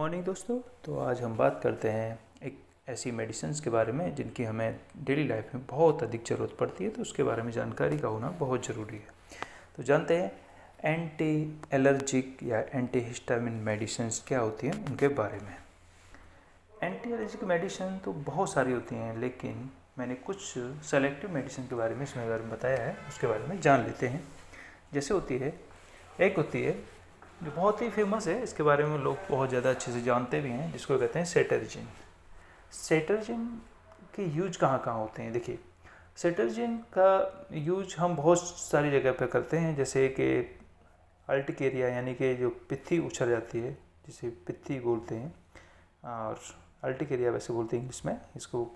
Morning दोस्तों। तो आज हम बात करते हैं एक ऐसी मेडिसिन्स के बारे में जिनकी हमें डेली लाइफ में बहुत अधिक ज़रूरत पड़ती है, तो उसके बारे में जानकारी का होना बहुत ज़रूरी है। तो जानते हैं एंटी एलर्जिक या एंटी हिस्टामिन मेडिसिन्स क्या होती हैं, उनके बारे में। एंटी एलर्जिक मेडिसिन तो बहुत सारी होती हैं, लेकिन मैंने कुछ सेलेक्टिव मेडिसिन के बारे में इसमें अगर बताया है, उसके बारे में जान लेते हैं। जैसे होती है, एक होती है जो बहुत ही फेमस है, इसके बारे में लोग बहुत ज़्यादा अच्छे से जानते भी हैं, जिसको कहते हैं सेटर्जिन। सेटर्जिन के यूज कहाँ कहाँ होते हैं? देखिए, सेटर्जिन का यूज हम बहुत सारी जगह पर करते हैं, जैसे कि अल्टिकेरिया यानी कि जो पित्ती उछल जाती है, जिसे पित्ती बोलते हैं, और अल्टिकेरिया वैसे बोलते हैं इंग्लिश में। इसको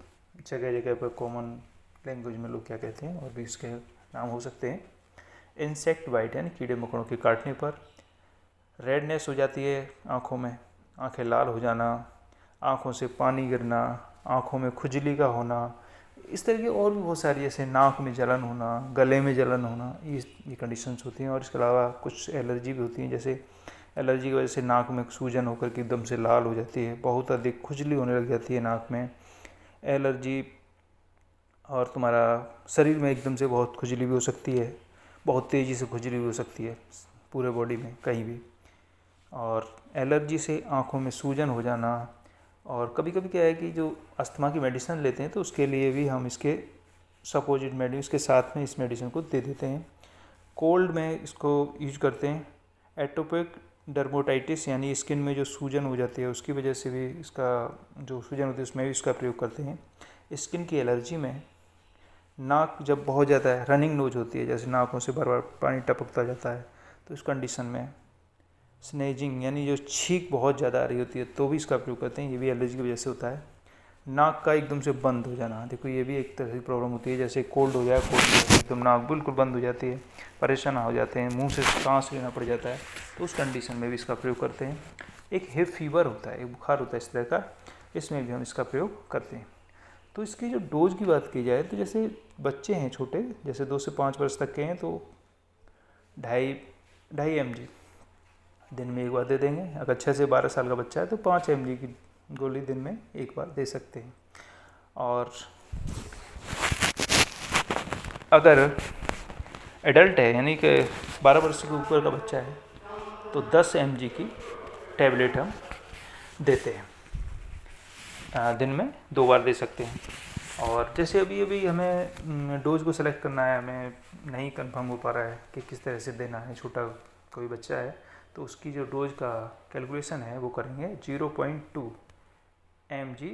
जगह जगह पर कॉमन लैंग्वेज में लोग क्या कहते हैं, और भी इसके नाम हो सकते हैं। इंसेक्ट बाइट यानी कीड़े मकोड़ों के काटने पर रेडनेस हो जाती है आँखों में, आँखें लाल हो जाना, आँखों से पानी गिरना, आँखों में खुजली का होना, इस तरह की और भी बहुत सारी, जैसे नाक में जलन होना, गले में जलन होना, ये कंडीशंस होती हैं। और इसके अलावा कुछ एलर्जी भी होती हैं, जैसे एलर्जी की वजह से नाक में सूजन होकर के एकदम से लाल हो जाती है, बहुत अधिक खुजली होने लग जाती है नाक में एलर्जी, और तुम्हारा शरीर में एकदम से बहुत खुजली भी हो सकती है, बहुत तेज़ी से खुजली भी हो सकती है पूरे बॉडी में कहीं भी। और एलर्जी से आँखों में सूजन हो जाना, और कभी कभी क्या है कि जो अस्थमा की मेडिसिन लेते हैं तो उसके लिए भी हम इसके सपोजिट मेडिसिन इसके साथ में इस मेडिसिन को दे देते हैं। कोल्ड में इसको यूज करते हैं। एटोपिक डर्मेटाइटिस यानी स्किन में जो सूजन हो जाती है, उसकी वजह से भी इसका जो सूजन होती है उसमें भी इसका प्रयोग करते हैं। स्किन की एलर्जी में नाक जब बहुत ज़्यादा रनिंग नोज होती है, जैसे नाकों से बार बार पानी टपकता जाता है, तो इस कंडीशन में स्नेजिंग यानी जो छींक बहुत ज़्यादा आ रही होती है, तो भी इसका प्रयोग करते हैं। ये भी एलर्जी की वजह से होता है। नाक का एकदम से बंद हो जाना, देखो ये भी एक तरह की प्रॉब्लम होती है, जैसे कोल्ड हो जाए, कोल्ड एकदम नाक बिल्कुल बंद हो जाती है, परेशान हो जाते हैं, मुंह से सांस लेना पड़ जाता है, तो उस कंडीशन में भी इसका प्रयोग करते हैं। एक हिप फीवर होता है, एक बुखार होता है इस तरह का, इसमें भी हम इसका प्रयोग करते हैं। तो इसकी जो डोज की बात की जाए, तो जैसे बच्चे हैं छोटे, जैसे 2 से 5 वर्ष तक के हैं, तो 2.5 mg दिन में एक बार दे देंगे। अगर 6 से 12 साल का बच्चा है तो 5 mg की गोली दिन में एक बार दे सकते हैं। और अगर एडल्ट है यानी कि 12 वर्ष के ऊपर का बच्चा है, तो 10 mg की टैबलेट हम देते हैं, दिन में 2 बार दे सकते हैं। और जैसे अभी हमें डोज को सेलेक्ट करना है, हमें नहीं कंफर्म हो पा रहा है कि किस तरह से देना है, छोटा कोई बच्चा है, तो उसकी जो डोज का कैलकुलेशन है वो करेंगे 0.2 mg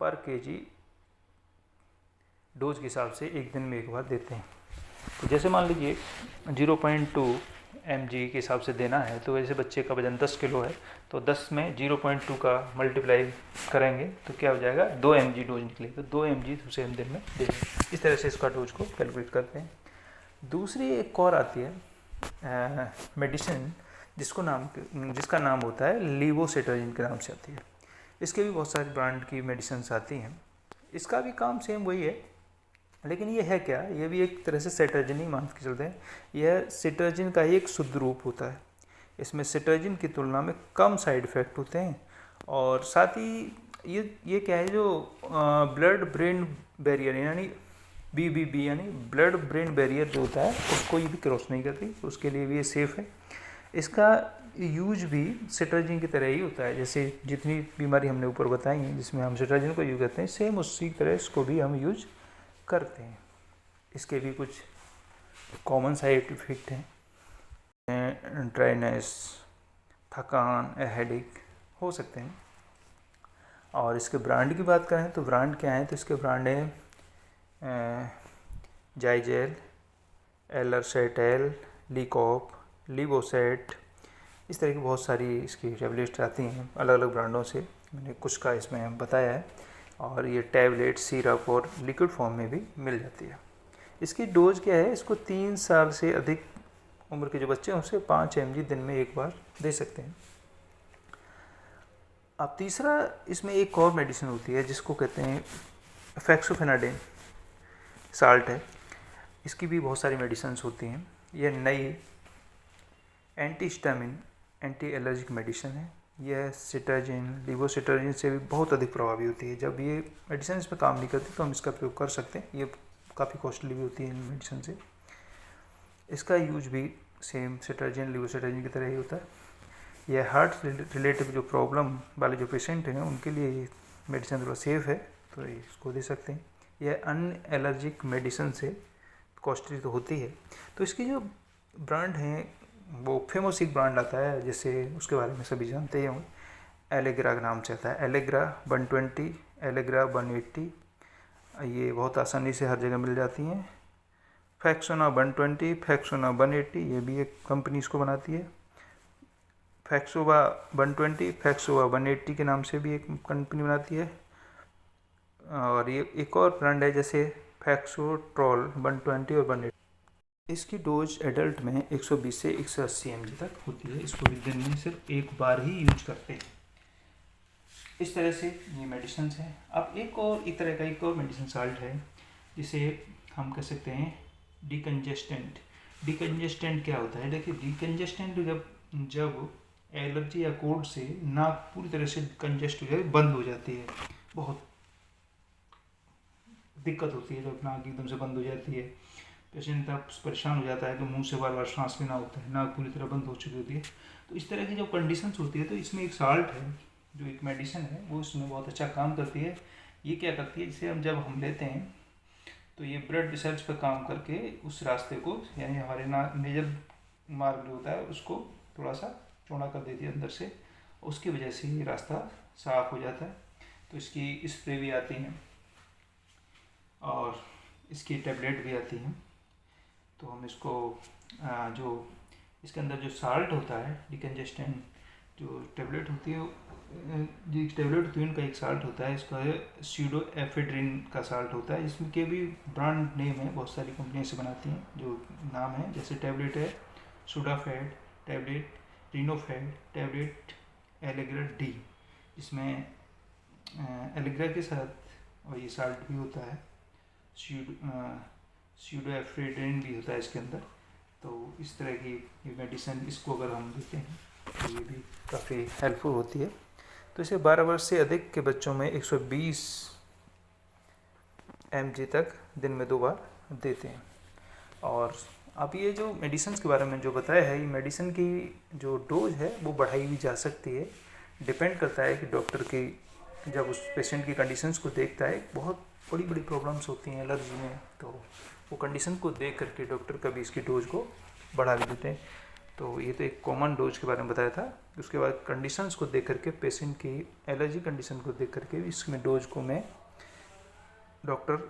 पर kg डोज के हिसाब से एक दिन में एक बार देते हैं। तो जैसे मान लीजिए 0.2 mg के हिसाब से देना है, तो वैसे बच्चे का वजन 10 किलो है, तो 10 में 0.2 का मल्टीप्लाई करेंगे तो क्या हो जाएगा, 2 mg डोज निकले, तो 2 mg उसे हम दिन में देंगे। इस तरह से इसका डोज को कैलकुलेट करते हैं। दूसरी एक और आती है मेडिसिन, जिसका नाम होता है लीवोसेटर्जिन के नाम से आती है। इसके भी बहुत सारी ब्रांड की मेडिसिन आती हैं। इसका भी काम सेम वही है, लेकिन ये है क्या, ये भी एक तरह से सेटर्जिन ही मान के चलते हैं। यह सेटर्जिन का ही एक शुद्ध रूप होता है। इसमें सेटर्जिन की तुलना में कम साइड इफ़ेक्ट होते हैं, और साथ ही ये क्या है, जो ब्लड ब्रेन बैरियर यानी BBB यानी ब्लड ब्रेन बैरियर जो होता है, उसको ये भी क्रॉस नहीं करती, उसके लिए भी ये सेफ़ है। इसका यूज भी सेटर्जिन की तरह ही होता है, जैसे जितनी बीमारी हमने ऊपर बताई हैं जिसमें हम सेटर्जिन को यूज करते हैं, सेम उसी तरह इसको भी हम यूज करते हैं। इसके भी कुछ कॉमन साइड इफेक्ट हैं, ड्राइनेस, थकान, हेडेक हो सकते हैं। और इसके ब्रांड की बात करें तो ब्रांड क्या है, तो इसके ब्रांड है जाइजेल, एलरसेटेल, लीकॉप, लिवोसेट, इस तरह की बहुत सारी इसकी टैबलेट्स आती हैं अलग अलग ब्रांडों से। मैंने कुछ का इसमें बताया है, और ये टैबलेट सिरप और लिक्विड फॉर्म में भी मिल जाती है। इसकी डोज क्या है, इसको 3 साल से अधिक उम्र के जो बच्चे हैं उसे 5 mg दिन में एक बार दे सकते हैं। अब तीसरा इसमें एक और मेडिसिन होती है जिसको कहते हैं फेक्सोफेनाडिन साल्ट है। इसकी भी बहुत सारी मेडिसिन होती हैं। यह नई anti histamine anti allergic medicine है, यह सिट्राजिन, लिवोसिट्राजिन से भी बहुत अधिक प्रभावी होती है। जब ये मेडिसिन इस पर काम नहीं करती तो हम इसका प्रयोग कर सकते हैं। ये काफ़ी कॉस्टली भी होती है इन मेडिसिन से। इसका यूज भी सेम सिट्राजिन, लिवोसिट्राजिन की तरह ही होता है। यह हार्ट रिलेटेड जो प्रॉब्लम वाले जो पेशेंट हैं उनके लिए ये मेडिसिन थोड़ा सेफ़ है, तो इसको दे सकते हैं। यह अन्य एलर्जिक मेडिसिन से कॉस्टली तो होती है। तो इसकी जो ब्रांड हैं वो फेमस एक ब्रांड आता है, जैसे उसके बारे में सभी जानते ही होंगे, एलेग्रा के नाम से आता है। एलेग्रा 120, एलेग्रा 180, ये बहुत आसानी से हर जगह मिल जाती हैं। फैक्सोना 120, फैक्सोना 180, ये भी एक कंपनी इसको बनाती है। फैक्सोवा 120, फैक्सोवा 180 के नाम से भी एक कंपनी बनाती है। और ये एक और ब्रांड है जैसे फैक्सोट्रॉल 120 और 180। इसकी डोज एडल्ट में 120 से 180 mg तक होती है। इसको भी दिन में सिर्फ एक बार ही यूज करते हैं। इस तरह से ये मेडिसिन हैं। अब एक तरह का एक और मेडिसिन साल्ट है जिसे हम कह सकते हैं डिकंजेस्टेंट। डिकंजेस्टेंट क्या होता है? देखिए, डिकंजेस्टेंट जब एलर्जी या कोल्ड से नाक पूरी तरह से कंजेस्ट हो जाए, बंद हो जाती है, बहुत दिक्कत होती है जब नाक एकदम से बंद हो जाती है, पेशेंट तब परेशान हो जाता है कि मुंह से बार बार सांस लेना होता है, नाक पूरी तरह बंद हो चुकी होती है। तो इस तरह की जब कंडीशंस होती है तो इसमें एक साल्ट है जो एक मेडिसिन है, वो इसमें बहुत अच्छा काम करती है। ये क्या करती है, जिसे जब हम लेते हैं तो ये ब्लड वेसल्स पर काम करके उस रास्ते को, यानी हमारे नेजल मार्ग जो होता है उसको थोड़ा सा चौड़ा कर देती है अंदर से, उसकी वजह से ये रास्ता साफ हो जाता है। तो इसकी स्प्रे भी आती हैं और इसकी टैबलेट भी आती हैं। तो हम इसको जो इसके अंदर जो साल्ट होता है डिकंजेस्टेंट, जो टैबलेट होती है, जो टैबलेट होती है उनका एक साल्ट होता है, इसका स्यूडोएफेड्रिन का साल्ट होता है। इसमें के भी ब्रांड नेम है, बहुत सारी कंपनियां से बनाती हैं जो नाम है, जैसे टैबलेट है सुडाफेड टैबलेट, रिनोफेड टैबलेट, एलेग्रा डी, इसमें एलेग्रा के साथ और ये साल्ट भी होता है, स्यूडोएफ्रेड्रिन भी होता है इसके अंदर। तो इस तरह की मेडिसिन, इसको अगर हम देते हैं तो ये भी काफ़ी हेल्पफुल होती है। तो इसे 12 वर्ष से अधिक के बच्चों में 120 mg तक दिन में 2 बार देते हैं। और अब ये जो मेडिसिन के बारे में जो बताया है, ये मेडिसिन की जो डोज है वो बढ़ाई भी जा सकती है। डिपेंड करता है कि डॉक्टर की, जब उस पेशेंट की कंडीशंस को देखता है, बहुत बड़ी बड़ी प्रॉब्लम्स होती हैं एलर्जी में, तो वो कंडीशन को देख करके डॉक्टर कभी इसकी डोज को बढ़ा भी देते हैं। तो ये तो एक कॉमन डोज के बारे में बताया था। उसके बाद कंडीशंस को देख करके, पेशेंट की एलर्जी कंडीशन को देख करके इसमें डोज को में डॉक्टर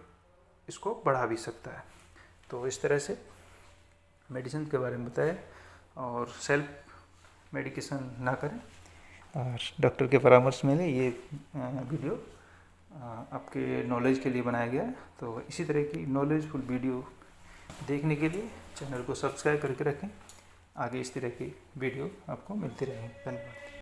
इसको बढ़ा भी सकता है। तो इस तरह से मेडिसिन के बारे में बताया, और सेल्फ मेडिकेशन ना करें और डॉक्टर के परामर्श में लें। ये वीडियो आपके नॉलेज के लिए बनाया गया है। तो इसी तरह की नॉलेजफुल वीडियो देखने के लिए चैनल को सब्सक्राइब करके रखें। आगे इस तरह की वीडियो आपको मिलती रहेगी। धन्यवाद।